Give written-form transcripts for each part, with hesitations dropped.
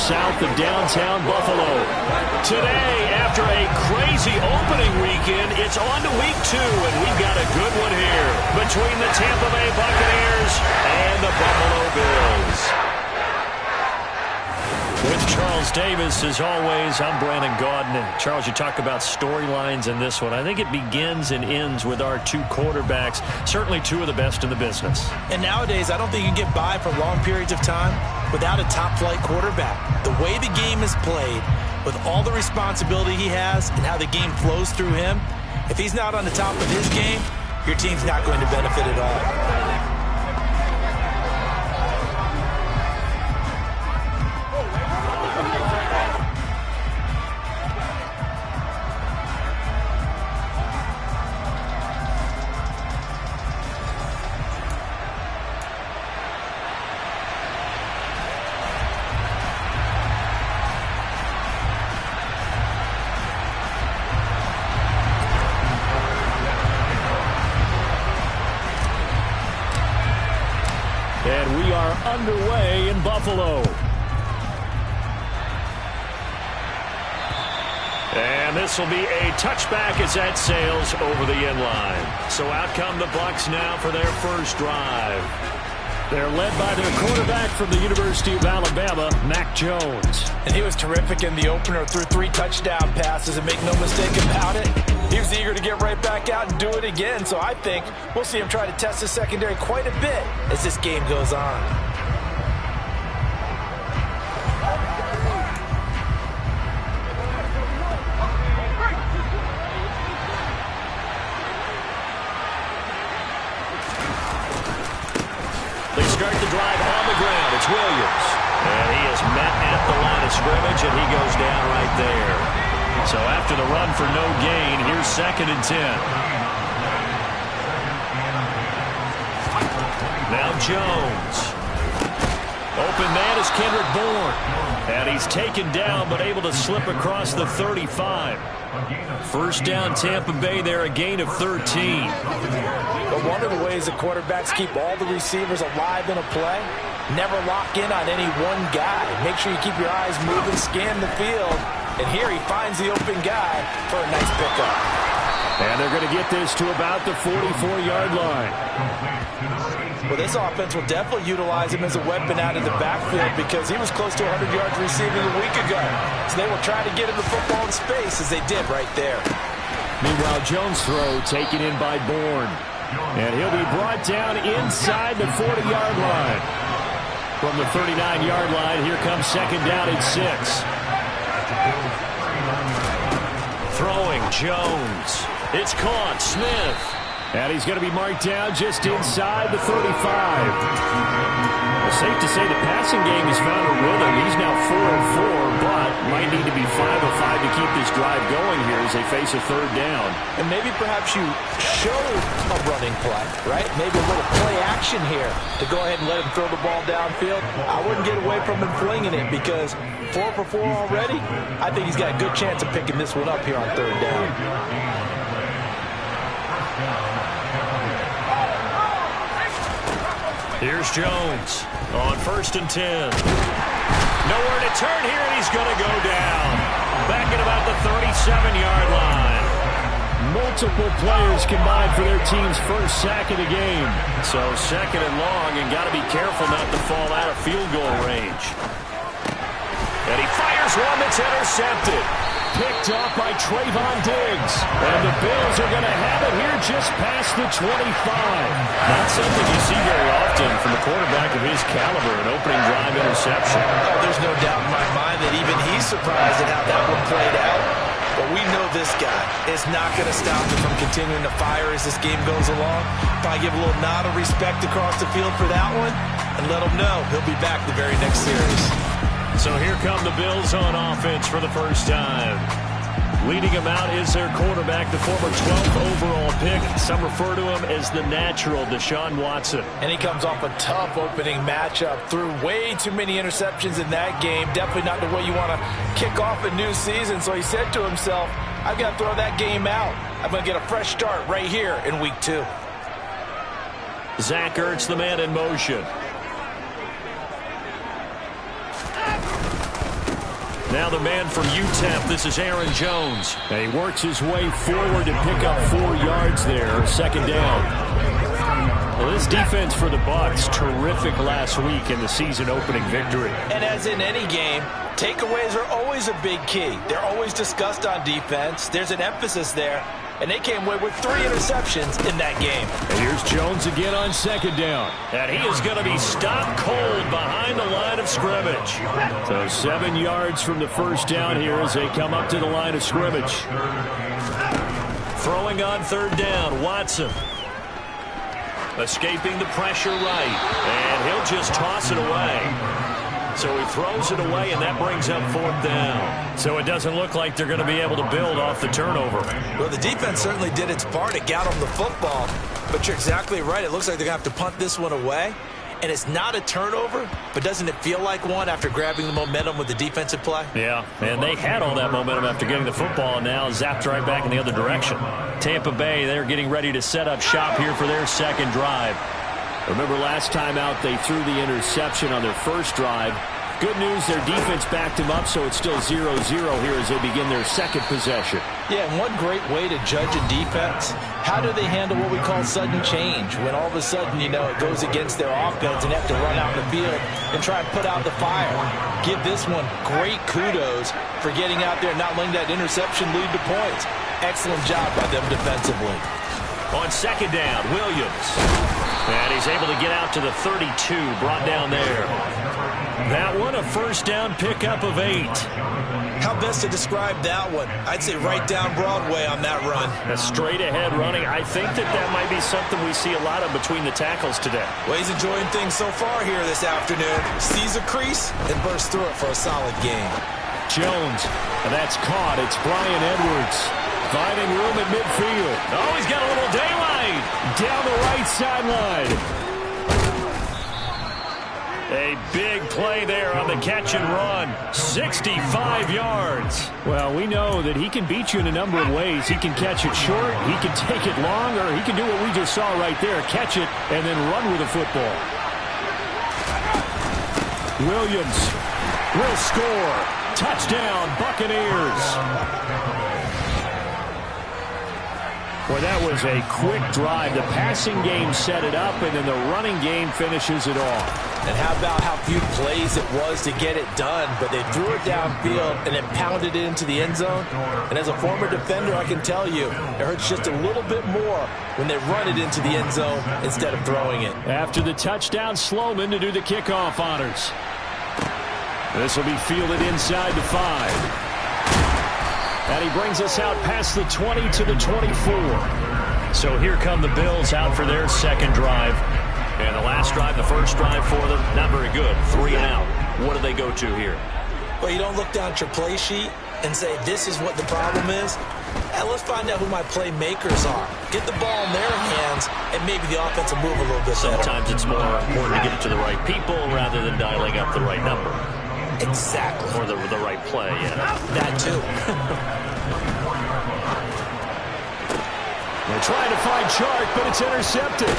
south of downtown Buffalo. Today, after a crazy opening weekend, it's on to week 2, and we've got a good one here between the Tampa Bay Buccaneers and the Buffalo Bills. With Charles Davis, as always, I'm Brandon Gaudin. And Charles, you talk about storylines in this one. I think it begins and ends with our two quarterbacks, certainly two of the best in the business. And nowadays, I don't think you can get by for long periods of time without a top-flight quarterback. The way the game is played, with all the responsibility he has and how the game flows through him, if he's not on the top of his game, your team's not going to benefit at all. And we are underway in Buffalo. And this will be a touchback as that sails over the end line. So out come the Bucs now for their first drive. They're led by their quarterback from the University of Alabama, Mac Jones. And he was terrific in the opener, threw 3 touchdown passes, and make no mistake about it, he was eager to get right back out and do it again. So I think we'll see him try to test the secondary quite a bit as this game goes on. They start the drive on the ground. It's Williams. And he is met at the line of scrimmage, and he goes down right there. So after the run for no gain, here's 2nd and 10. Now Jones. Open man is Kendrick Bourne. And he's taken down, but able to slip across the 35. First down Tampa Bay there, a gain of 13. But one of the ways the quarterbacks keep all the receivers alive in a play, never lock in on any one guy. Make sure you keep your eyes moving, scan the field. And here he finds the open guy for a nice pickup. And they're going to get this to about the 44-yard line. Well, this offense will definitely utilize him as a weapon out of the backfield because he was close to 100 yards receiving a week ago. So they will try to get him the football in space as they did right there. Meanwhile, Jones' throw taken in by Bourne. And he'll be brought down inside the 40-yard line. From the 39-yard line, here comes 2nd down and 6. Throwing Jones. It's caught. Smith. And he's going to be marked down just inside the 35. Well, safe to say the passing game has found a rhythm. He's now 4-4, but might need to be 5-5 to keep this drive going here as they face a 3rd down. And maybe perhaps you show a running play, right? Maybe a little play action here to go ahead and let him throw the ball downfield. I wouldn't get away from him flinging it because 4 for 4 already. I think he's got a good chance of picking this one up here on 3rd down. Here's Jones on 1st and 10. Nowhere to turn here, and he's going to go down. Back at about the 37-yard line. Multiple players combined for their team's first sack of the game. So 2nd and long, and got to be careful not to fall out of field goal range. And he fires one that's intercepted. Picked off by Trayvon Diggs. And the Bills are going to have it here just past the 25. Not something you see very often from a quarterback of his caliber, an opening drive interception. Oh, there's no doubt in my mind that even he's surprised at how that one played out. But we know this guy is not going to stop him from continuing to fire as this game goes along. Probably give a little nod of respect across the field for that one and let him know he'll be back the very next series. So here come the Bills on offense for the first time. Leading them out is their quarterback, the former 12th overall pick. Some refer to him as the natural, Deshaun Watson. And he comes off a tough opening matchup. Threw way too many interceptions in that game. Definitely not the way you want to kick off a new season. So he said to himself, I've got to throw that game out. I'm going to get a fresh start right here in week 2. Zach Ertz, the man in motion. Now the man from UTEP, this is Aaron Jones. And he works his way forward to pick up 4 yards there, second down. Well, this defense for the Bucs, terrific last week in the season-opening victory. And as in any game, takeaways are always a big key. They're always discussed on defense. There's an emphasis there, and they came away with 3 interceptions in that game. And here's Jones again on second down. And he is going to be stopped cold behind the line of scrimmage. So 7 yards from the first down here as they come up to the line of scrimmage. Throwing on third down, Watson. Escaping the pressure right. And he'll just toss it away. So he throws it away, and that brings up fourth down. So it doesn't look like they're going to be able to build off the turnover. Well, the defense certainly did its part. It got them the football. But you're exactly right. It looks like they're going to have to punt this one away. And it's not a turnover, but doesn't it feel like one after grabbing the momentum with the defensive play? Yeah, and they had all that momentum after getting the football, and now zapped right back in the other direction. Tampa Bay, they're getting ready to set up shop here for their second drive. Remember last time out, they threw the interception on their first drive. Good news, their defense backed them up, so it's still 0-0 here as they begin their second possession. Yeah, and one great way to judge a defense, how do they handle what we call sudden change? When all of a sudden, you know, it goes against their offense and they have to run out in the field and try and put out the fire. Give this one great kudos for getting out there and not letting that interception lead to points. Excellent job by them defensively. On second down, Williams. And he's able to get out to the 32, brought down there. That one, a first down pickup of 8. How best to describe that one? I'd say right down Broadway on that run. A straight ahead running. I think that might be something we see a lot of between the tackles today. Well, he's enjoying things so far here this afternoon. Sees a crease and bursts through it for a solid game. Jones, and that's caught. It's Brian Edwards. Finding room at midfield. Oh, he's got a little daylight. Down the right sideline. A big play there on the catch and run. 65 yards. Well, we know that he can beat you in a number of ways. He can catch it short, he can take it long, or he can do what we just saw right there, catch it and then run with the football. Williams will score. Touchdown, Buccaneers. Well, that was a quick drive. The passing game set it up, and then the running game finishes it off. And how about how few plays it was to get it done, but they threw it downfield and then pounded it into the end zone. And as a former defender, I can tell you, it hurts just a little bit more when they run it into the end zone instead of throwing it. After the touchdown, Sloman to do the kickoff honors. This will be fielded inside the 5. And he brings us out past the 20 to the 24. So here come the Bills out for their second drive. And the last drive, the first drive for them, not very good. 3 and out. What do they go to here? Well, you don't look down at your play sheet and say, this is what the problem is. Let's find out who my playmakers are. Get the ball in their hands, and maybe the offense will move a little bit better. Sometimes it's more important to get it to the right people rather than dialing up the right number. Exactly. Or the right play, yeah. That too. They're trying to find Chark, but it's intercepted.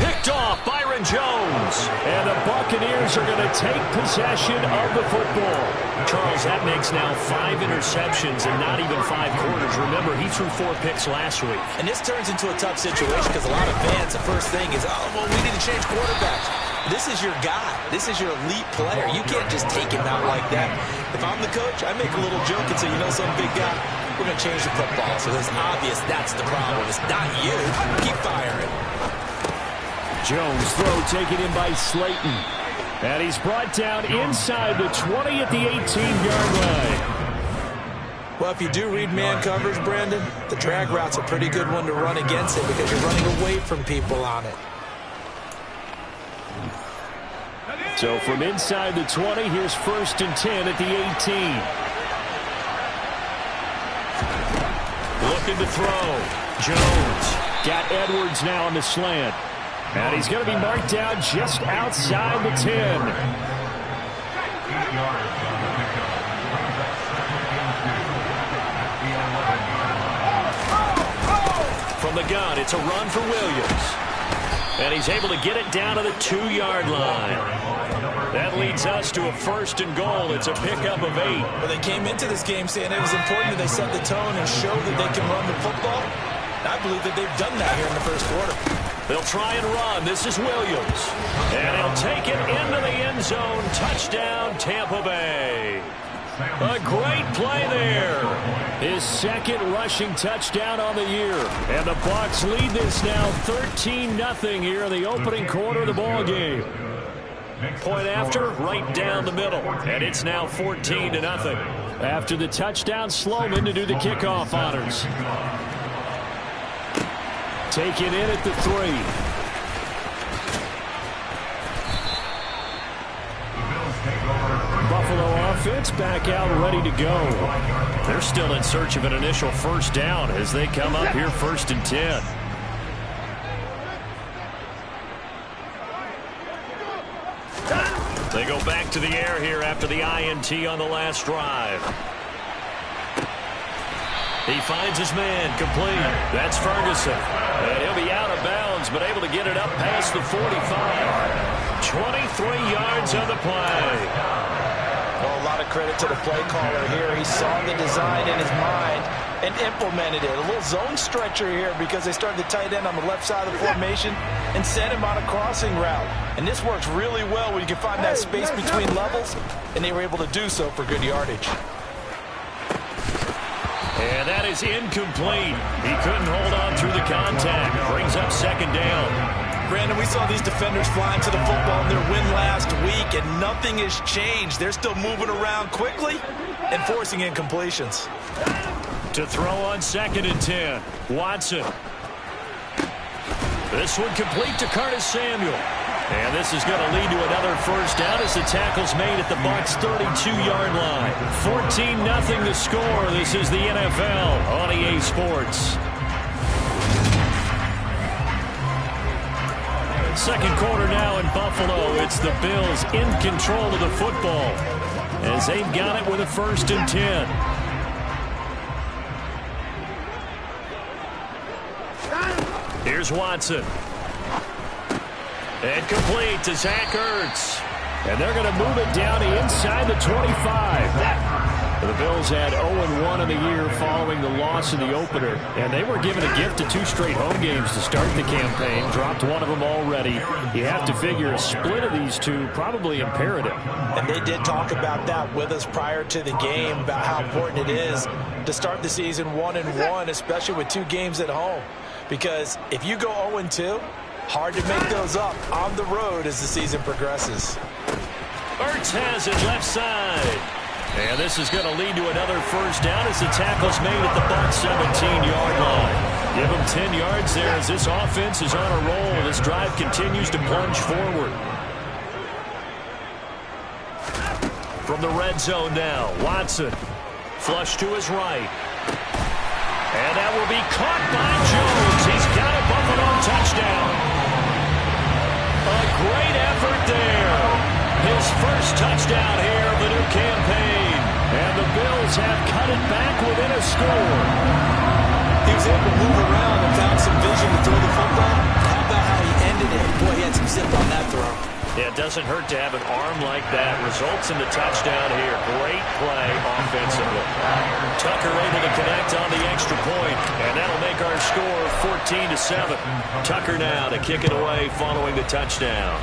Picked off, Byron Jones. And the Buccaneers are going to take possession of the football. Charles, that makes now 5 interceptions in not even 5 quarters. Remember, he threw 4 picks last week. And this turns into a tough situation because a lot of fans, the first thing is, oh, well, we need to change quarterbacks. This is your guy. This is your elite player. You can't just take him out like that. If I'm the coach, I make a little joke and say, you know, some big guy, we're going to change the football. So it's obvious that's the problem. It's not you. Keep firing. Jones throw taken in by Slayton. And he's brought down inside the 20 at the 18-yard line. Well, if you do read man coverage, Brandon, the drag route's a pretty good one to run against it because you're running away from people on it. So from inside the 20, here's 1st and 10 at the 18. Looking to throw. Jones got Edwards now on the slant. And he's going to be marked down just outside the 10. From the gun, it's a run for Williams. And he's able to get it down to the 2-yard line. That that leads us to a 1st and goal. It's a pickup of 8. Well, they came into this game saying it was important that they set the tone and show that they can run the football. I believe that they've done that here in the first quarter. They'll try and run. This is Williams. And he'll take it into the end zone. Touchdown, Tampa Bay. A great play there. His 2nd rushing touchdown on the year. And the Bucs lead this now 13-0 here in the opening quarter of the ball game. Point after, right down the middle. And it's now 14-0. After the touchdown, Sloman to do the kickoff honors. Taken in at the 3. Buffalo offense back out ready to go. They're still in search of an initial 1st down as they come up here 1st and 10. They go back to the air here after the INT on the last drive. He finds his man complete. That's Ferguson. And he'll be out of bounds, but able to get it up past the 45. 23 yards on the play. Well, a lot of credit to the play caller here. He saw the design in his mind and implemented it. A little zone stretcher here because they started the tight end on the left side of the formation and sent him on a crossing route. And this works really well when you can find that space between levels, and they were able to do so for good yardage. And that is incomplete. He couldn't hold on through the contact. Brings up 2nd down. Brandon, we saw these defenders flying to the football in their win last week, and nothing has changed. They're still moving around quickly and forcing incompletions. To throw on 2nd and 10. Watson. This one complete to Curtis Samuel. And this is going to lead to another 1st down as the tackle's made at the Bucs' 32-yard line. 14-0 the score. This is the NFL on EA Sports. 2nd quarter now in Buffalo. It's the Bills in control of the football as they've got it with a 1st and 10. Here's Watson. And complete to Zach Ertz. And they're going to move it down to inside the 25. The Bills had 0-1 in the year following the loss in the opener. And they were given a gift of 2 straight home games to start the campaign. Dropped one of them already. You have to figure a split of these two probably imperative. And they did talk about that with us prior to the game, about how important it is to start the season 1-1, especially with 2 games at home. Because if you go 0-2, hard to make those up on the road as the season progresses. Ertz has it left side. And this is going to lead to another 1st down as the tackle's made at the Bucs' 17-yard line. Give them 10 yards there as this offense is on a roll. This drive continues to plunge forward. From the red zone now, Watson. Flush to his right. And that will be caught by Jones. He's got a Buffalo touchdown. A great effort there. His 1st touchdown here of the new campaign. And the Bills have cut it back within a score. He was able to move around and found some vision to throw the football. How about how he ended it? Boy, he had some zip on that throw. Yeah, it doesn't hurt to have an arm like that. Results in the touchdown here. Great play offensively. Tucker able to connect on the extra point, and that'll make our score 14-7. Tucker now to kick it away following the touchdown.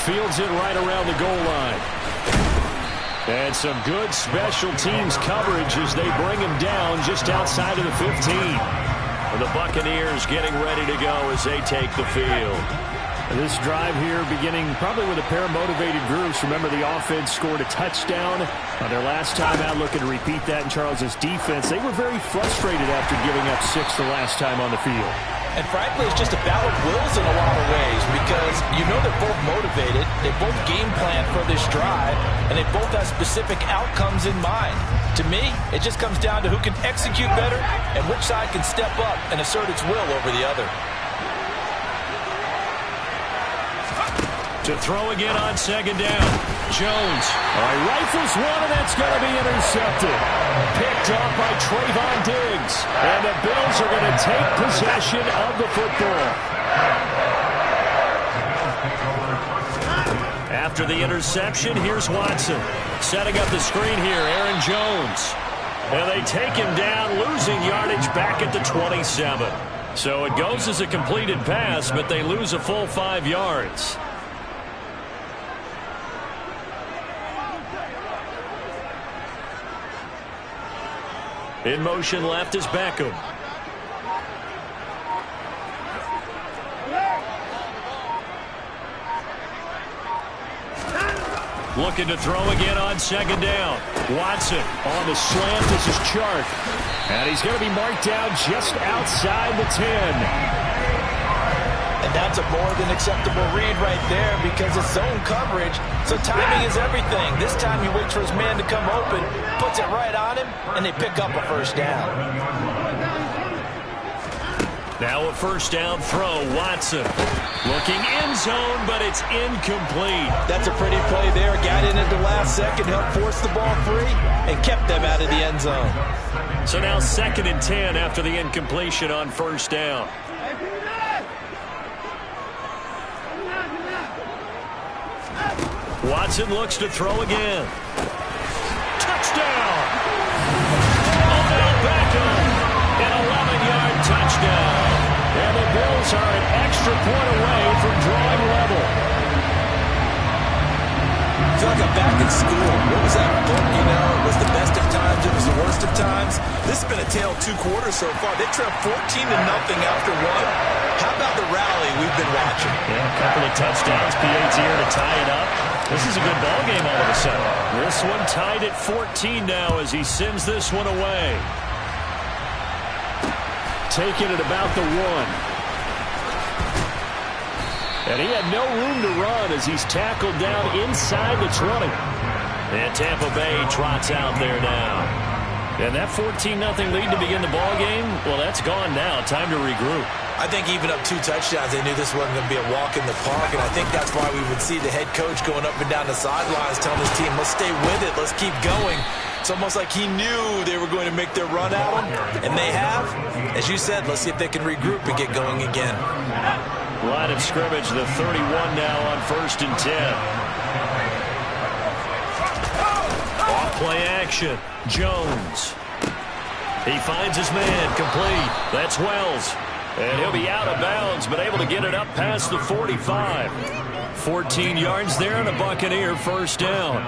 Fields it right around the goal line. And some good special teams coverage as they bring him down just outside of the 15. And the Buccaneers getting ready to go as they take the field. This drive here beginning probably with a pair of motivated groups. Remember, the offense scored a touchdown on their last time out. Looking to repeat that in Charles's defense. They were very frustrated after giving up 6 the last time on the field. And frankly, it's just a battle of wills in a lot of ways because you know they're both motivated. They both game plan for this drive, and they both have specific outcomes in mind. To me, it just comes down to who can execute better and which side can step up and assert its will over the other. To throw again on 2nd down. Jones. Rifles one, and that's going to be intercepted. Picked up by Trayvon Diggs. And the Bills are going to take possession of the football. After the interception, here's Watson. Setting up the screen here, Aaron Jones. And they take him down, losing yardage back at the 27. So it goes as a completed pass, but they lose a full 5 yards. In motion left is Beckham. Looking to throw again on second down. Watson on the slant. This is Chark. And he's going to be marked down just outside the 10. And that's a more than acceptable read right there because it's zone coverage. So timing is everything. This time he waits for his man to come open, puts it right on him, and they pick up a first down. Now a first down throw. Watson looking end zone, but it's incomplete. That's a pretty play there. Got in at the last second, helped force the ball free, and kept them out of the end zone. So now 2nd and 10 after the incompletion on first down. Watson looks to throw again. Touchdown! Odell Beckham, an 11-yard touchdown. And the Bills are an extra point away from drawing level. I feel like I'm back in school. What was that book, you know? It was the best of times, it was the worst of times. This has been a tale of 2 quarters so far. They trailed 14-0 after 1. How about the rally we've been watching? Yeah, a couple of touchdowns. PA's here to tie it up. This is a good ball game all of a sudden. This one tied at 14 now as he sends this one away. Taking it about the 1. And he had no room to run as he's tackled down inside the 20. And Tampa Bay trots out there now. And that 14-0 lead to begin the ball game, well, that's gone now. Time to regroup. I think even up 2 touchdowns, they knew this wasn't going to be a walk in the park, and I think that's why we would see the head coach going up and down the sidelines telling his team, let's stay with it, let's keep going. It's almost like he knew they were going to make their run at him, and they have. As you said, let's see if they can regroup and get going again. Line of scrimmage, the 31 now on 1st and 10. Off play action, Jones. He finds his man, complete. That's Wells. And he'll be out of bounds, but able to get it up past the 45. 14 yards there and a Buccaneer first down.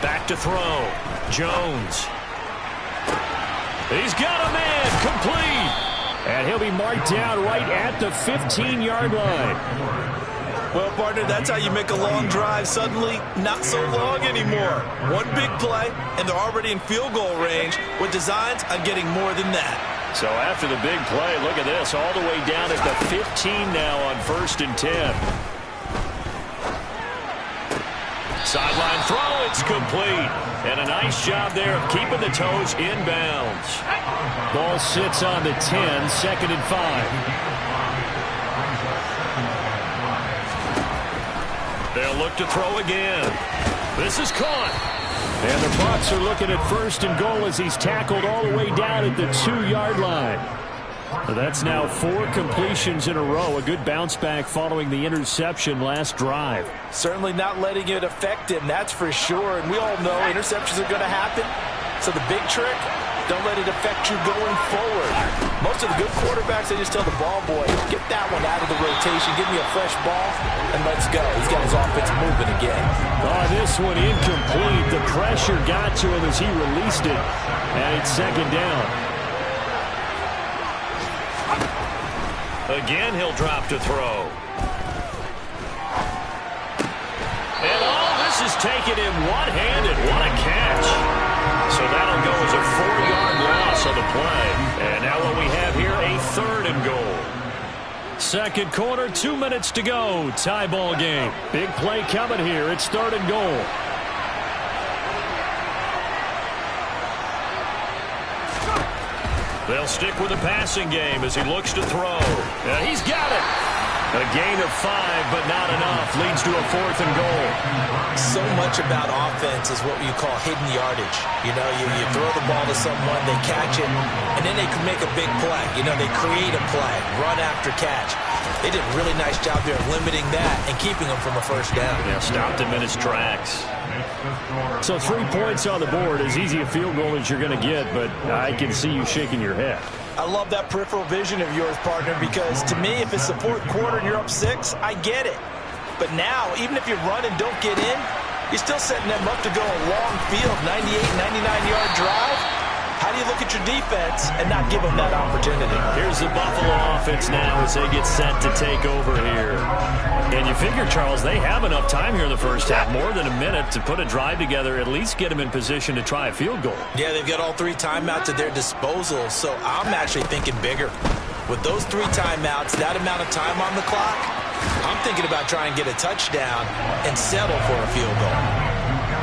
Back to throw. Jones. He's got a man, complete. And he'll be marked down right at the 15-yard line. Well, partner, that's how you make a long drive suddenly not so long anymore. One big play, and they're already in field goal range with designs on getting more than that. So after the big play, look at this, all the way down at the 15 now on 1st and 10. Sideline throw, it's complete. And a nice job there of keeping the toes inbounds. Ball sits on the 10, 2nd and 5. They'll look to throw again. This is caught. And the Bucs are looking at 1st and goal as he's tackled all the way down at the 2-yard line. That's now 4 completions in a row. A good bounce back following the interception last drive. Certainly not letting it affect him, that's for sure. And we all know interceptions are going to happen. So the big trick, don't let it affect you going forward. Most of the good quarterbacks, they just tell the ball boy, get that one out of the rotation, give me a fresh ball, and let's go. He's got his offense moving again. Oh, this one incomplete. The pressure got to him as he released it. And it's 2nd down. Again, he'll drop to throw. And all this is taking him one-handed. What a catch. So that'll go as a 4-yard loss on the play. And now what we have here, a 3rd and goal. 2nd quarter, 2 minutes to go. Tie ball game. Big play coming here. It's 3rd and goal. They'll stick with the passing game as he looks to throw. And he's got it. A gain of 5, but not enough. Leads to a 4th and goal. So much about offense is what you call hidden yardage. You know, you throw the ball to someone, they catch it, and then they can make a big play. You know, they create a play, run after catch. They did a really nice job there of limiting that and keeping them from a first down. Yeah, stopped him in his tracks. So 3 points on the board, as easy a field goal as you're going to get, but I can see you shaking your head. I love that peripheral vision of yours, partner, because to me, if it's the 4th quarter and you're up 6, I get it. But now, even if you run and don't get in, you're still setting them up to go a long field, 98, 99-yard drive. How do you look at your defense and not give them that opportunity? Here's the Buffalo offense now as they get set to take over here. And you figure, Charles, they have enough time here in the first half, more than a minute, to put a drive together, at least get them in position to try a field goal. Yeah, they've got all 3 timeouts at their disposal, so I'm actually thinking bigger. With those 3 timeouts, that amount of time on the clock, I'm thinking about trying to get a touchdown and settle for a field goal.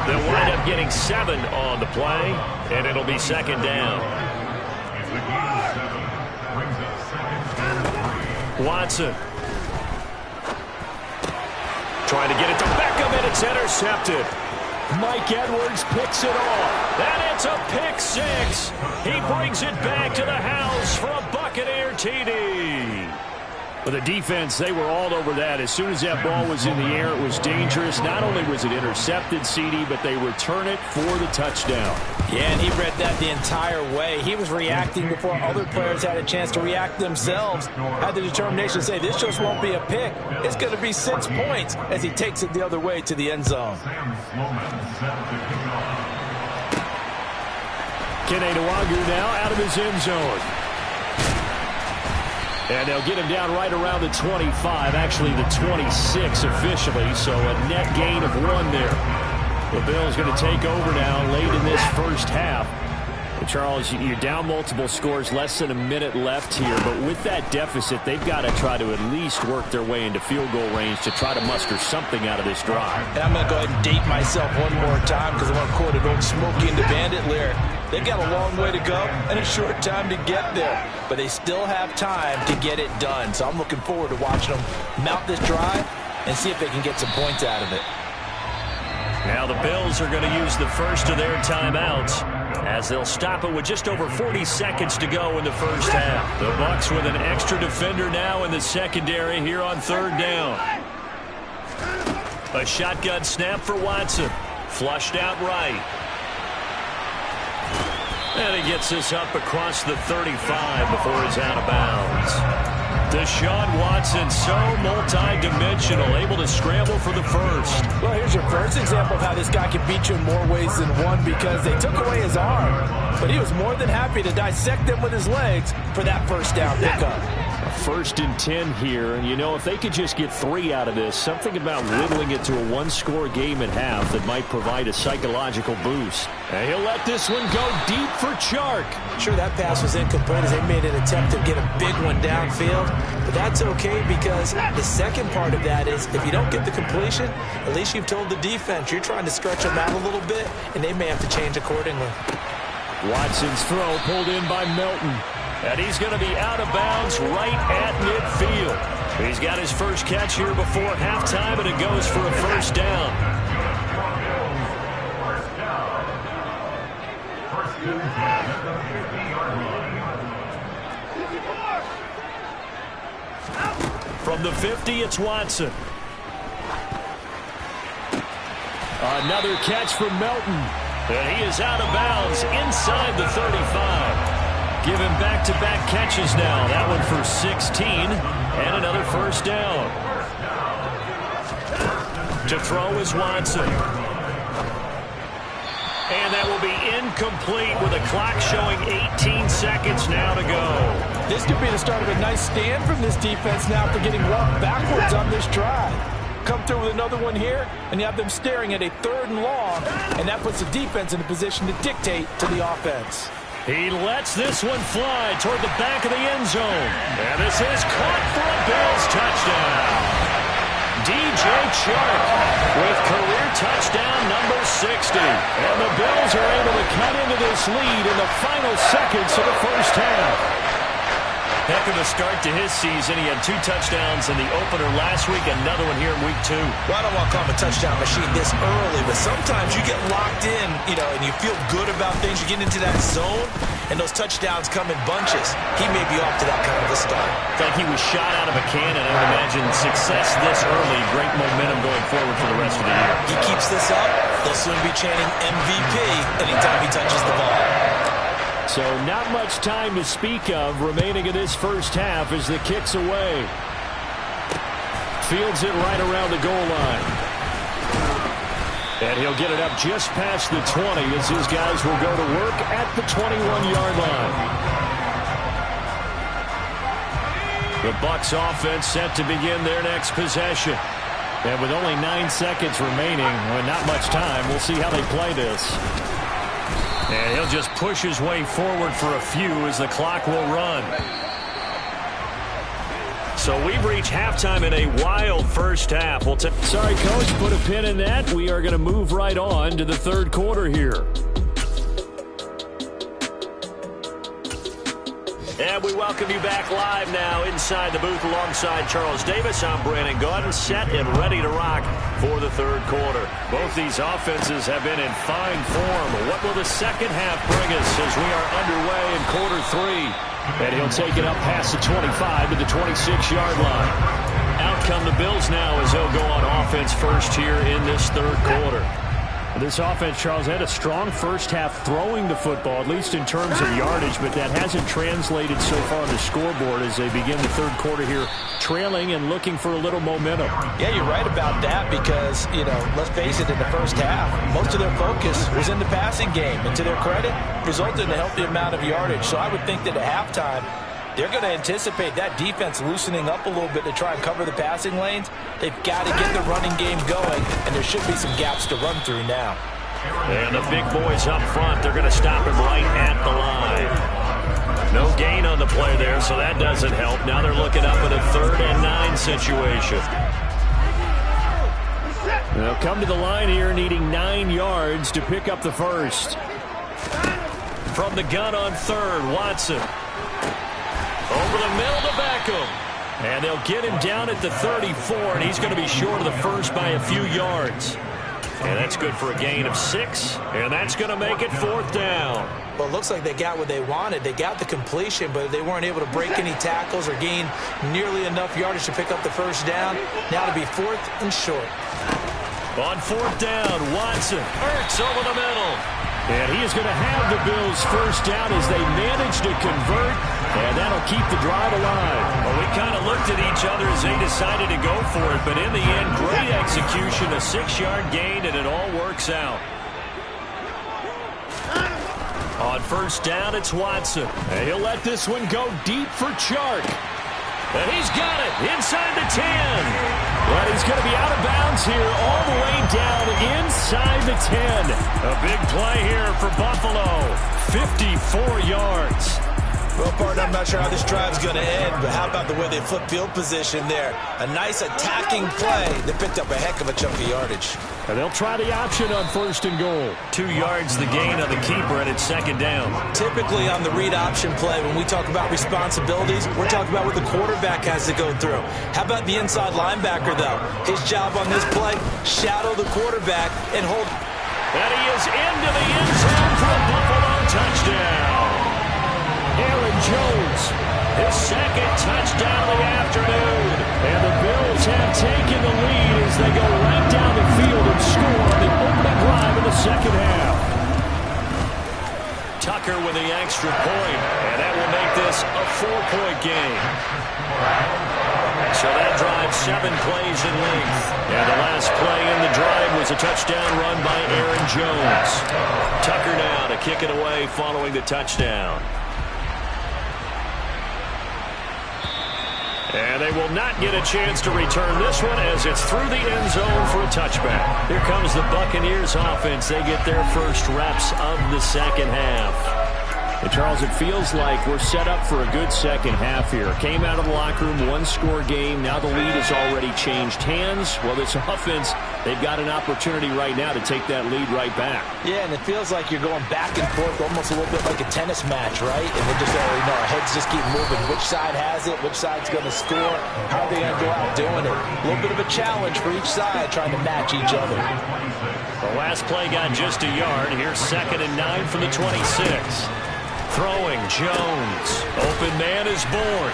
They'll wind up getting 7 on the play, and it'll be 2nd down. Watson. Trying to get it to Beckham, and it's intercepted. Mike Edwards picks it off. And it's a pick 6. He brings it back to the house for a Buccaneer TD. But the defense, they were all over that. As soon as that ball was in the air, it was dangerous. Not only was it intercepted, CD, but they return it for the touchdown. Yeah, and he read that the entire way. He was reacting before other players had a chance to react themselves. Had the determination to say, this just won't be a pick. It's going to be 6 points as he takes it the other way to the end zone. Kene Nwagu now out of his end zone. And they'll get him down right around the 25, actually the 26 officially, so a net gain of 1 there. The Bills going to take over now late in this first half. And Charles, you're down multiple scores, less than a minute left here, but with that deficit, they've got to try to at least work their way into field goal range to try to muster something out of this drive. And I'm going to go ahead and date myself one more time because I want to quote an old Smokey and the Bandit lyric. They've got a long way to go and a short time to get there, but they still have time to get it done. So I'm looking forward to watching them mount this drive and see if they can get some points out of it. Now the Bills are going to use the first of their timeouts as they'll stop it with just over 40 seconds to go in the first half. The Bucs with an extra defender now in the secondary here on 3rd down. A shotgun snap for Watson. Flushed out right. And he gets this up across the 35 before he's out of bounds. Deshaun Watson, so multi-dimensional, able to scramble for the first. Well, here's your first example of how this guy can beat you in more ways than one because they took away his arm, but he was more than happy to dissect them with his legs for that first down pickup. 1st and 10 here, and you know, if they could just get 3 out of this, something about whittling it to a 1-score game at half that might provide a psychological boost. And he'll let this one go deep for Chark. Sure, that pass was incomplete as they made an attempt to get a big one downfield, but that's okay because the second part of that is if you don't get the completion, at least you've told the defense you're trying to stretch them out a little bit, and they may have to change accordingly. Watson's throw pulled in by Melton. And he's going to be out of bounds right at midfield. He's got his first catch here before halftime, and it goes for a first down. From the 50, it's Watson. Another catch from Melton. And he is out of bounds inside the 35. Give him back-to-back catches now. That one for 16 and another first down. To throw is Watson. And that will be incomplete with a clock showing 18 seconds now to go. This could be the start of a nice stand from this defense now for getting walked backwards on this drive. Come through with another one here, and you have them staring at a 3rd and long, and that puts the defense in a position to dictate to the offense. He lets this one fly toward the back of the end zone. And this is caught for a Bills touchdown. DJ Chark with career touchdown number 60. And the Bills are able to cut into this lead in the final seconds of the first half. Heck of a start to his season. He had 2 touchdowns in the opener last week, another one here in week 2. Well, I don't want to call him a touchdown machine this early, but sometimes you get locked in, and you feel good about things. You get into that zone, and those touchdowns come in bunches. He may be off to that kind of a start. It's like he was shot out of a cannon. I would imagine success this early, great momentum going forward for the rest of the year. He keeps this up, they'll soon be chanting MVP anytime he touches the ball. So not much time to speak of remaining in this first half as the kick's away. Fields it right around the goal line. And he'll get it up just past the 20 as his guys will go to work at the 21-yard line. The Bucs offense set to begin their next possession. And with only 9 seconds remaining, not much time, we'll see how they play this. And he'll just push his way forward for a few as the clock will run. So we've reached halftime in a wild first half. Sorry, Coach, put a pin in that. We are going to move right on to the third quarter here. And we welcome you back live now inside the booth alongside Charles Davis. I'm Brandon Gaudin, set and ready to rock for the third quarter. Both these offenses have been in fine form. What will the second half bring us as we are underway in quarter 3? And he'll take it up past the 25 to the 26-yard line. Out come the Bills now as they'll go on offense first here in this third quarter. This offense, Charles, had a strong first half throwing the football, at least in terms of yardage, but that hasn't translated so far on the scoreboard as they begin the third quarter here, trailing and looking for a little momentum. Yeah, you're right about that because, let's face it, in the first half, most of their focus was in the passing game, and to their credit, resulted in a healthy amount of yardage. So I would think that at halftime, they're going to anticipate that defense loosening up a little bit to try and cover the passing lanes. They've got to get the running game going, and there should be some gaps to run through now. And the big boys up front, they're going to stop him right at the line. No gain on the play there, so that doesn't help. Now they're looking up at a 3rd and 9 situation. They'll come to the line here needing 9 yards to pick up the first. From the gun on 3rd, Watson. Over the middle to Beckham. And they'll get him down at the 34, and he's going to be short of the first by a few yards. And that's good for a gain of 6, and that's going to make it 4th down. Well, it looks like they got what they wanted. They got the completion, but they weren't able to break any tackles or gain nearly enough yardage to pick up the first down. Now to be 4th and short. On 4th down, Watson. Ertz over the middle. And he is going to have the Bills first down as they manage to convert, and that'll keep the drive alive. Well, we kind of looked at each other as they decided to go for it, but in the end, great execution, a 6-yard gain, and it all works out. On first down, it's Watson. And he'll let this one go deep for Chark. And he's got it inside the 10. But he's going to be out of bounds here all the way down inside the 10. A big play here for Buffalo. 54 yards. Well, partner, I'm not sure how this drive's going to end, but how about the way they flip field position there? A nice attacking play that picked up a heck of a chunk of yardage. And they'll try the option on 1st and goal. 2 yards the gain on the keeper, and it's 2nd down. Typically on the read option play, when we talk about responsibilities, we're talking about what the quarterback has to go through. How about the inside linebacker, though? His job on this play, shadow the quarterback and hold. And he is into the end zone for a Buffalo touchdown. Aaron Jones, his 2nd touchdown of the afternoon. And the Bills have taken the lead as they go right down the field and score on the opening drive of the second half. Tucker with the extra point, and that will make this a 4-point game. So that drive, 7 plays in length. And the last play in the drive was a touchdown run by Aaron Jones. Tucker now to kick it away following the touchdown. And they will not get a chance to return this one as it's through the end zone for a touchback. Here comes the Buccaneers offense. They get their first reps of the second half. And Charles, it feels like we're set up for a good second half here. Came out of the locker room, 1-score game. Now the lead has already changed hands. Well, this offense They've got an opportunity right now to take that lead right back. Yeah, and it feels like you're going back and forth almost a little bit like a tennis match, right? And we just already know our heads just keep moving. Which side has it? Which side's going to score? How are they going to go out doing it? A little bit of a challenge for each side trying to match each other. The last play got just a yard. Here's 2nd and 9 from the 26. Throwing, Jones. Open man is born.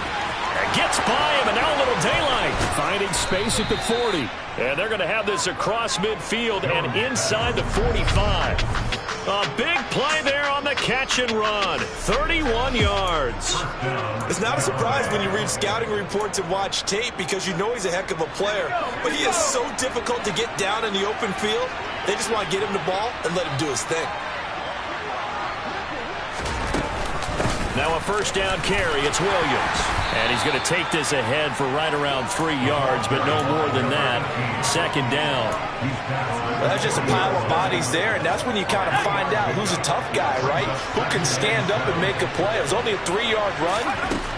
Gets by him, and now a little daylight. Finding space at the 40. And they're going to have this across midfield and inside the 45. A big play there on the catch and run. 31 yards. It's not a surprise when you read scouting reports and watch tape because you know he's a heck of a player. But he is so difficult to get down in the open field. They just want to get him the ball and let him do his thing. Now a first down carry. It's Williams. And he's going to take this ahead for right around 3 yards, but no more than that. 2nd down. Well, that's just a pile of bodies there, and that's when you kind of find out who's a tough guy, right? Who can stand up and make a play. It was only a 3-yard run,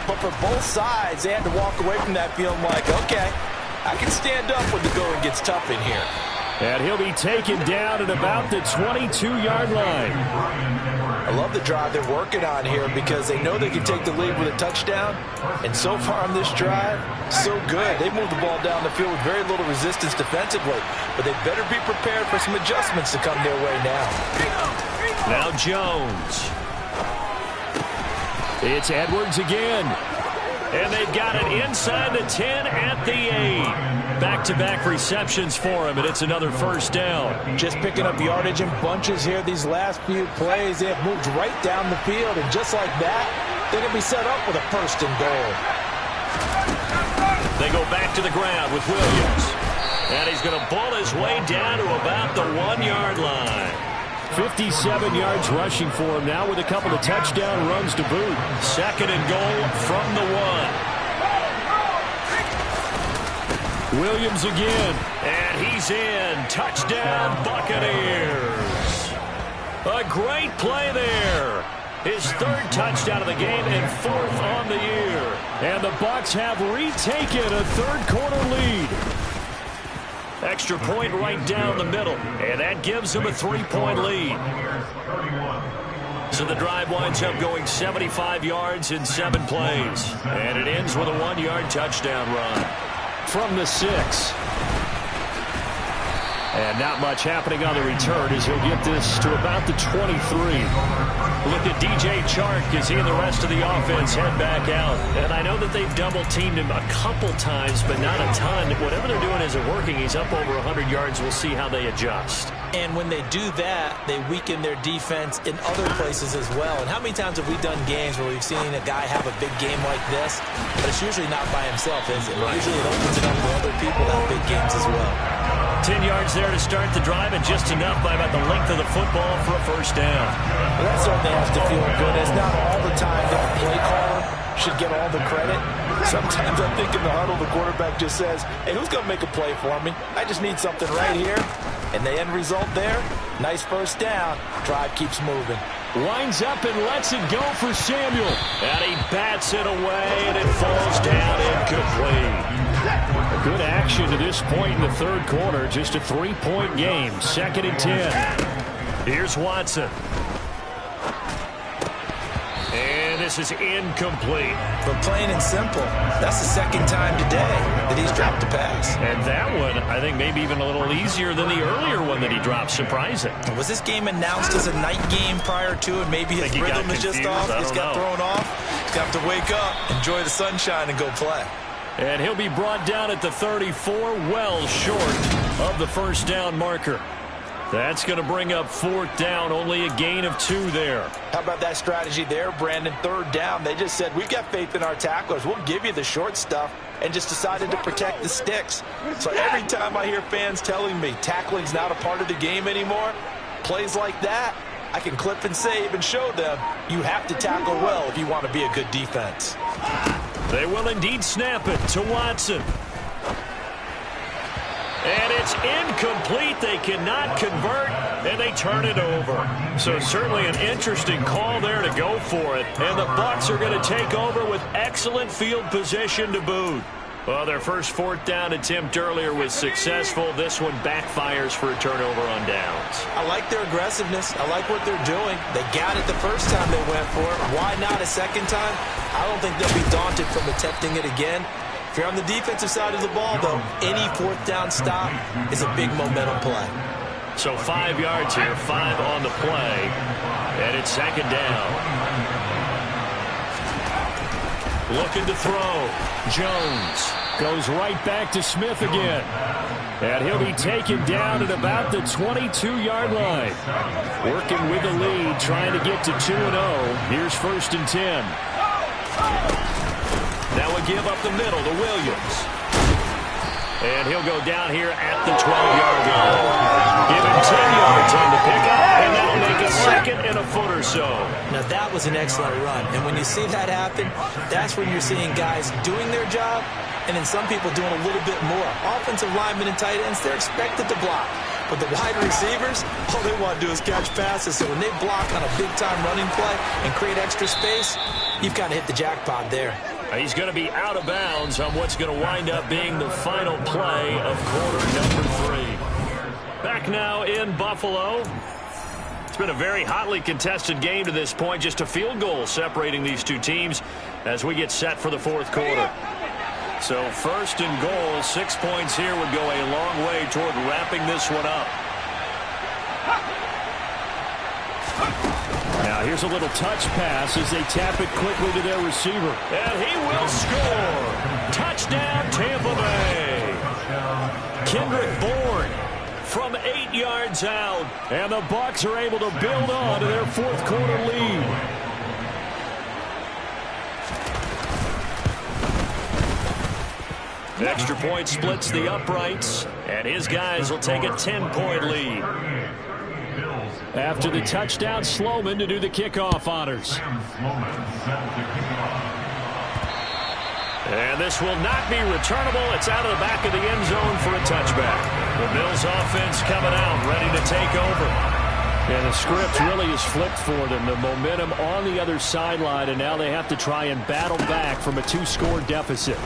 but for both sides, they had to walk away from that feeling like, okay, I can stand up when the going gets tough in here. And he'll be taken down at about the 22-yard line. I love the drive they're working on here because they know they can take the lead with a touchdown. And so far on this drive, so good. They moved the ball down the field with very little resistance defensively. But they better be prepared for some adjustments to come their way now. Now Jones. It's Edwards again. And they've got it inside the 10 at the 8. Back-to-back receptions for him, and it's another first down. Just picking up yardage in bunches here these last few plays. They have moved right down the field, and just like that, they're going to be set up with a 1st and goal. They go back to the ground with Williams. And he's going to bull his way down to about the 1-yard line. 57 yards rushing for him now with a couple of touchdown runs to boot. 2nd and goal from the 1. Williams again, and he's in. Touchdown, Buccaneers. A great play there. His 3rd touchdown of the game and 4th on the year. And the Bucs have retaken a 3rd-quarter lead. Extra point right down the middle, and that gives them a 3-point lead. So the drive winds up going 75 yards in 7 plays. And it ends with a 1-yard touchdown run. From the 6. And not much happening on the return as he'll get this to about the 23. Look at DJ Chark as he and the rest of the offense head back out. And I know that they've double-teamed him a couple times, but not a ton. Whatever they're doing isn't working. He's up over 100 yards. We'll see how they adjust. And when they do that, they weaken their defense in other places as well. And how many times have we done games where we've seen a guy have a big game like this, but it's usually not by himself, is it? Usually it opens it up for other people that have big games as well. 10 yards there to start the drive, and just enough by about the length of the football for a first down. Well, that certainly has to feel good. It's not all the time that the play caller should get all the credit. Sometimes I think in the huddle, the quarterback just says, hey, who's going to make a play for me? I just need something right here. And the end result there, nice first down. Drive keeps moving. Winds up and lets it go for Samuel. And he bats it away, and it falls down incomplete. A good action to this point in the 3rd quarter. Just a 3-point game. 2nd and 10. Here's Watson. And this is incomplete. But plain and simple, that's the 2nd time today that he's dropped a pass. And that one, I think, maybe even a little easier than the earlier one that he dropped. Surprising. Was this game announced as a night game prior to, and maybe his rhythm is just off? He's got thrown off. He's got to wake up, enjoy the sunshine, and go play. And he'll be brought down at the 34, well short of the first down marker. That's going to bring up 4th down, only a gain of 2 there. How about that strategy there, Brandon? 3rd down, they just said, we've got faith in our tacklers. We'll give you the short stuff, and just decided to protect the sticks. So every time I hear fans telling me tackling's not a part of the game anymore, plays like that, I can clip and save and show them you have to tackle well if you want to be a good defense. They will indeed snap it to Watson. And it's incomplete. They cannot convert, and they turn it over. So certainly an interesting call there to go for it. And the Bucs are going to take over with excellent field position to boot. Well, their first fourth down attempt earlier was successful. This one backfires for a turnover on downs. I like their aggressiveness. I like what they're doing. They got it the first time they went for it. Why not a second time? I don't think they'll be daunted from attempting it again. If you're on the defensive side of the ball, though, any fourth down stop is a big momentum play. So 5 yards here, 5 on the play, and it's second down. Looking to throw. Jones goes right back to Smith again. And he'll be taken down at about the 22-yard line. Working with the lead, trying to get to 2-0. Here's 1st and 10. Now a give up the middle to Williams. And he'll go down here at the 12-yard line. Give him 10 yards on the pickup, and that'll make a second and a foot or so. Now that was an excellent run, and when you see that happen, that's when you're seeing guys doing their job, and then some people doing a little bit more. Offensive linemen and tight ends, they're expected to block. But the wide receivers, all they want to do is catch passes. So when they block on a big-time running play and create extra space, you've got to hit the jackpot there. He's going to be out of bounds on what's going to wind up being the final play of quarter number 3. Back now in Buffalo. It's been a very hotly contested game to this point. Just a field goal separating these two teams as we get set for the fourth quarter. So 1st and goal, 6 points here would go a long way toward wrapping this one up. Now here's a little touch pass as they tap it quickly to their receiver. And he will score. Touchdown, Tampa Bay. Kendrick Bourne from 8 yards out. And the Bucs are able to build on to their fourth quarter lead. Extra point splits the uprights, and his guys will take a 10-point lead. After the touchdown, Sloman to do the kickoff honors. And this will not be returnable. It's out of the back of the end zone for a touchback. The Bills offense coming out, ready to take over. And the script really is flipped for them. The momentum on the other sideline, and now they have to try and battle back from a 2-score deficit.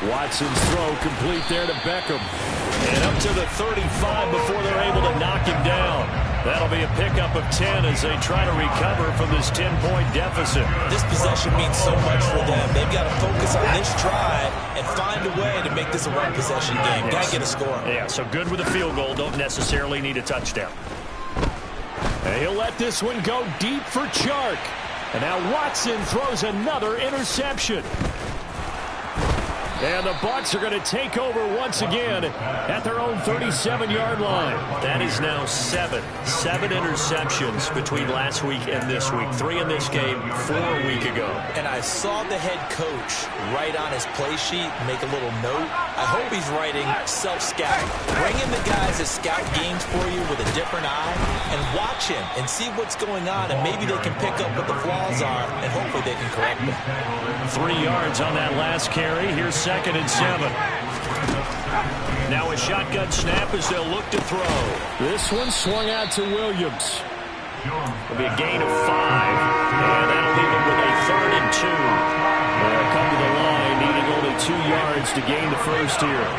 Watson's throw complete there to Beckham. And up to the 35 before they're able to knock him down. That'll be a pickup of 10 as they try to recover from this 10-point deficit. This possession means so much for them. They've got to focus on this drive and find a way to make this a one-possession game. Yes. Got to get a score. Yeah, so good with a field goal. Don't necessarily need a touchdown. And he'll let this one go deep for Chark. And now Watson throws another interception. And the Bucs are going to take over once again at their own 37-yard line. That is now 7 interceptions between last week and this week. 3 in this game, 4 a week ago. And I saw the head coach write on his play sheet, make a little note. I hope he's writing self-scout. Bring in the guys that scout games for you with a different eye and watch him and see what's going on, and maybe they can pick up what the flaws are, and hopefully they can correct them. 3 yards on that last carry. Here's 2nd and 7. Now a shotgun snap as they'll look to throw. This one swung out to Williams. It'll be a gain of 5. And that'll leave them with a 3rd and 2. They'll come to the line, needing only 2 yards to gain the first here.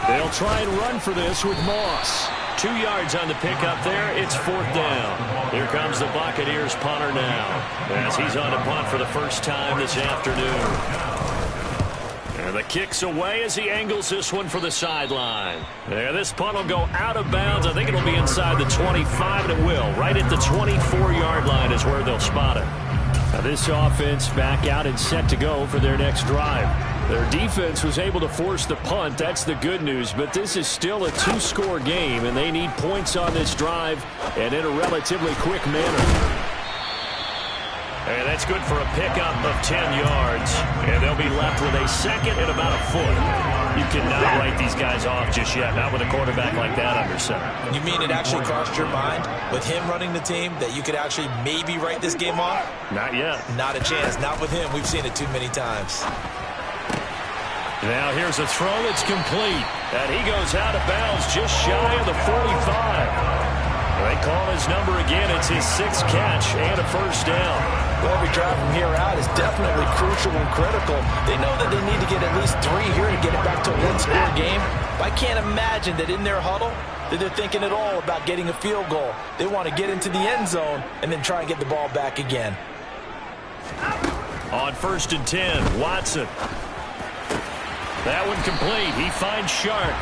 They'll try and run for this with Moss. 2 yards on the pickup there. It's 4th down. Here comes the Buccaneers punter now as he's on a punt for the first time this afternoon. And the kick's away as he angles this one for the sideline. There, this punt will go out of bounds. I think it'll be inside the 25, and it will. Right at the 24-yard line is where they'll spot it. Now this offense back out and set to go for their next drive. Their defense was able to force the punt. That's the good news. But this is still a 2-score game, and they need points on this drive and in a relatively quick manner. And that's good for a pickup of 10 yards. And they'll be left with a 2nd and about a foot. You cannot write these guys off just yet, not with a quarterback like that under center. You mean it actually crossed your mind with him running the team that you could actually maybe write this game off? Not yet. Not a chance. Not with him. We've seen it too many times. Now here's a throw that's complete. And he goes out of bounds just shy of the 45. They call his number again. It's his 6th catch and a first down. Well, every drive from here out is definitely crucial and critical. They know that they need to get at least 3 here to get it back to a one-score game. But I can't imagine that in their huddle that they're thinking at all about getting a field goal. They want to get into the end zone and then try and get the ball back again. On 1st and 10, Watson. That one complete. He finds Sharp.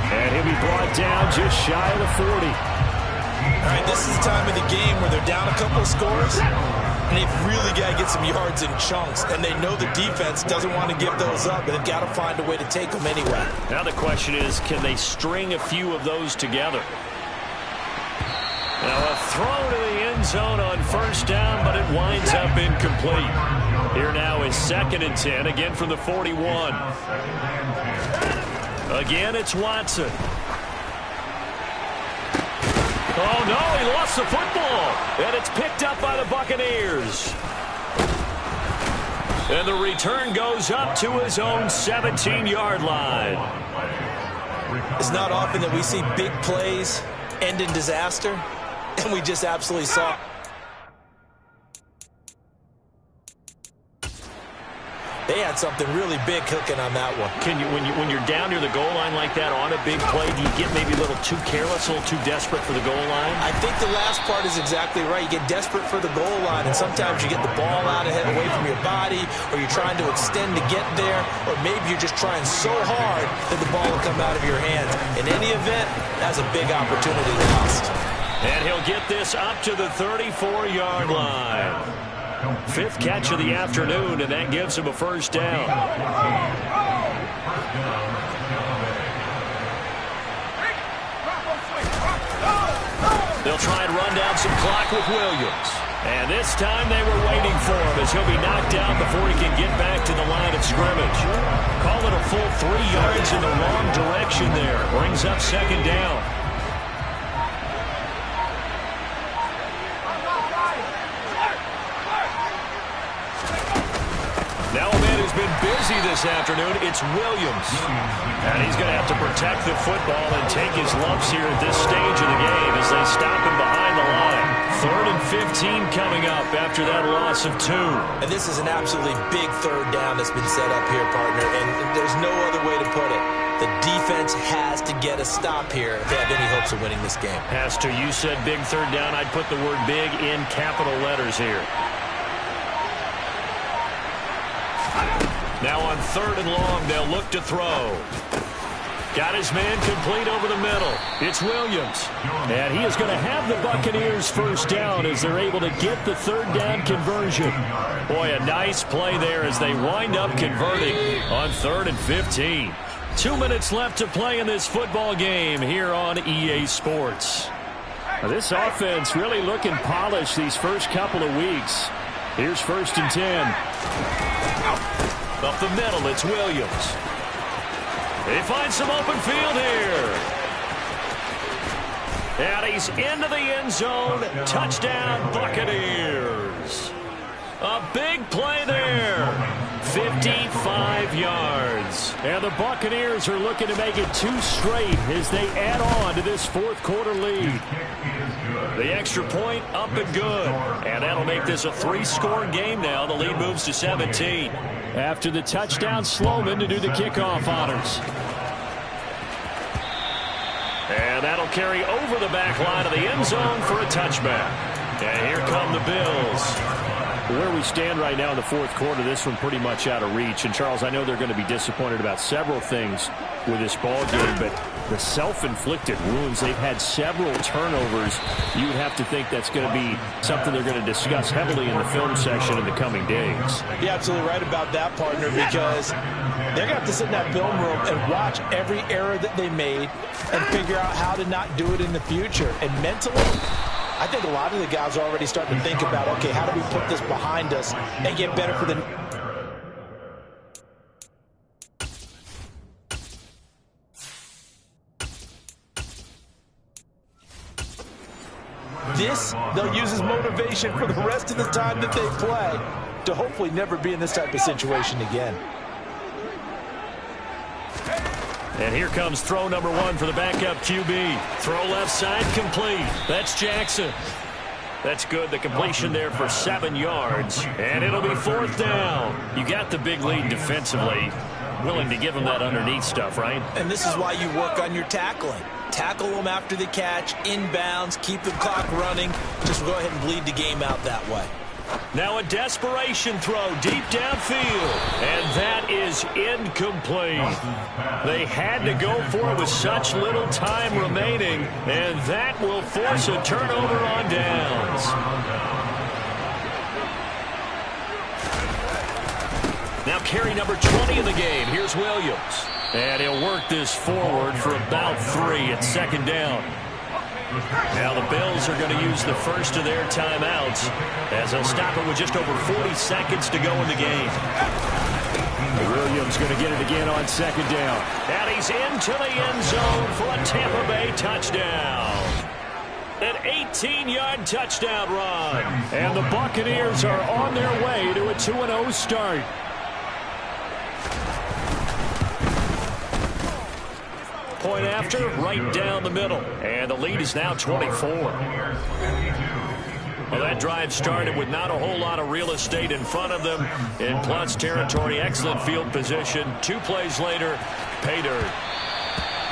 And he'll be brought down just shy of the 40. All right, this is the time of the game where they're down a couple of scores, and they've really got to get some yards in chunks, and they know the defense doesn't want to give those up, but they've got to find a way to take them anyway. Now the question is, can they string a few of those together? Now a throw to the end zone on 1st down, but it winds up incomplete. Here now is 2nd and 10, again from the 41. Again, it's Watson. Oh, no, he lost the football. And it's picked up by the Buccaneers. And the return goes up to his own 17-yard line. It's not often that we see big plays end in disaster, and we just absolutely saw it. They had something really big cooking on that one. Can you, when you're down near the goal line like that on a big play, do you get maybe a little too careless, a little too desperate for the goal line? I think the last part is exactly right. You get desperate for the goal line, and sometimes you get the ball out ahead away from your body, or you're trying to extend to get there, or maybe you're just trying so hard that the ball will come out of your hands. In any event, that's a big opportunity lost. And he'll get this up to the 34-yard line. 5th catch of the afternoon, and that gives him a first down. They'll try and run down some clock with Williams. And this time they were waiting for him as he'll be knocked down before he can get back to the line of scrimmage. Call it a full 3 yards in the wrong direction there. Brings up 2nd down. Now a man who's been busy this afternoon, it's Williams. And he's going to have to protect the football and take his lumps here at this stage of the game as they stop him behind the line. 3rd and 15 coming up after that loss of 2. And this is an absolutely big 3rd down that's been set up here, partner, and there's no other way to put it. The defense has to get a stop here if they have any hopes of winning this game. Has to. You said big 3rd down. I'd put the word big in capital letters here. Now on 3rd and long, they'll look to throw. Got his man complete over the middle. It's Williams. And he is going to have the Buccaneers first down as they're able to get the 3rd down conversion. Boy, a nice play there as they wind up converting on 3rd and 15. 2 minutes left to play in this football game here on EA Sports. Now, this offense really looking polished these first couple of weeks. Here's 1st and 10. Up the middle, it's Williams. He finds some open field here. And he's into the end zone. Touchdown, Buccaneers. A big play there. 55 yards. And the Buccaneers are looking to make it 2 straight as they add on to this 4th quarter lead. The extra point up and good. And that'll make this a 3-score game now. The lead moves to 17. After the touchdown, Sloman to do the kickoff honors. And that'll carry over the back line of the end zone for a touchback. And here come the Bills. Where we stand right now in the 4th quarter, this one pretty much out of reach. And, Charles, I know they're going to be disappointed about several things with this ball game, but the self-inflicted wounds, they've had several turnovers. You would have to think that's going to be something they're going to discuss heavily in the film section in the coming days. You're absolutely right about that, partner, because they're going to have to sit in that film room and watch every error that they made and figure out how to not do it in the future. And mentally, I think a lot of the guys are already starting to think about, okay, how do we put this behind us and get better for the... This, they'll use as motivation for the rest of the time that they play to hopefully never be in this type of situation again. And here comes throw number 1 for the backup QB. Throw left side complete. That's Jackson. That's good. The completion there for 7 yards. And it'll be 4th down. You got the big lead defensively. Willing to give them that underneath stuff, right? And this is why you work on your tackling. Tackle them after the catch, inbounds, keep the clock running. Just go ahead and bleed the game out that way. Now a desperation throw deep downfield. And that is incomplete. They had to go for it with such little time remaining. And that will force a turnover on downs. Now carry number 20 in the game. Here's Williams. And he'll work this forward for about 3 at 2nd down. Now the Bills are going to use the first of their timeouts as they'll stop it with just over 40 seconds to go in the game. Williams going to get it again on 2nd down. And he's into the end zone for a Tampa Bay touchdown. An 18-yard touchdown run. And the Buccaneers are on their way to a 2-0 start. Point after, right down the middle. And the lead is now 24. Well, that drive started with not a whole lot of real estate in front of them. In plus territory, excellent field position. 2 plays later, pay dirt.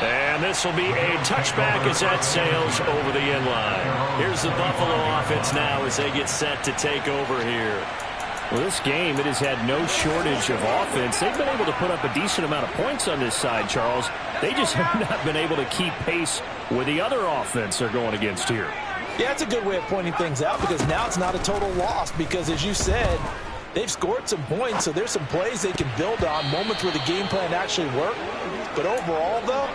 And this will be a touchback as that sails over the end line. Here's the Buffalo offense now as they get set to take over here. Well, this game, it has had no shortage of offense. They've been able to put up a decent amount of points on this side, Charles. They just have not been able to keep pace with the other offense they're going against here. Yeah, it's a good way of pointing things out because now it's not a total loss because, as you said, they've scored some points, so there's some plays they can build on, moments where the game plan actually worked. But overall, though,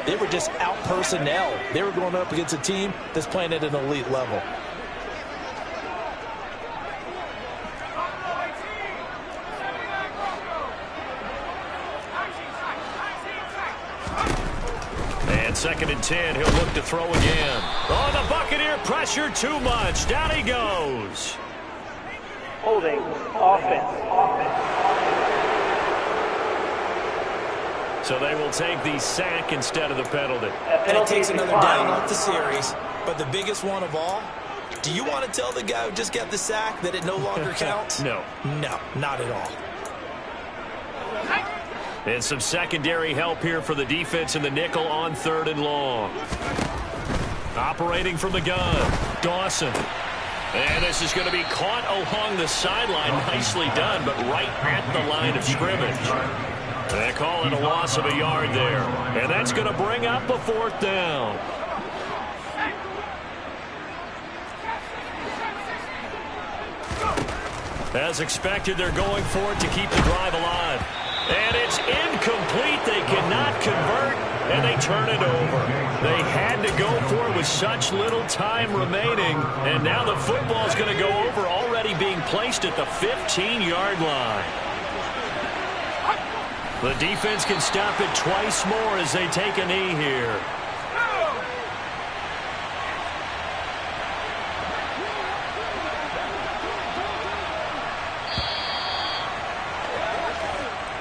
they were just out personnel. They were going up against a team that's playing at an elite level. And 2nd and 10, he'll look to throw again. Oh, the Buccaneer pressure too much. Down he goes. Holding offense. So they will take the sack instead of the penalty. And it takes another down off the series. But the biggest one of all, do you want to tell the guy who just got the sack that it no longer counts? No. No, not at all. And some secondary help here for the defense in the nickel on 3rd and long. Operating from the gun, Dawson. And this is going to be caught along the sideline. Nicely done, but right at the line of scrimmage. They call it a loss of a yard there. And that's going to bring up a 4th down. As expected, they're going for it to keep the drive alive. And it's incomplete. They cannot convert, and they turn it over. They had to go for it with such little time remaining, and now the football's going to go over, already being placed at the 15-yard line. The defense can stop it twice more as they take a knee here.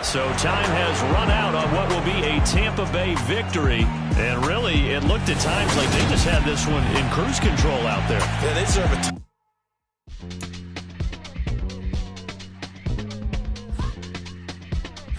So time has run out on what will be a Tampa Bay victory. And really, it looked at times like they just had this one in cruise control out there. Yeah, they serve a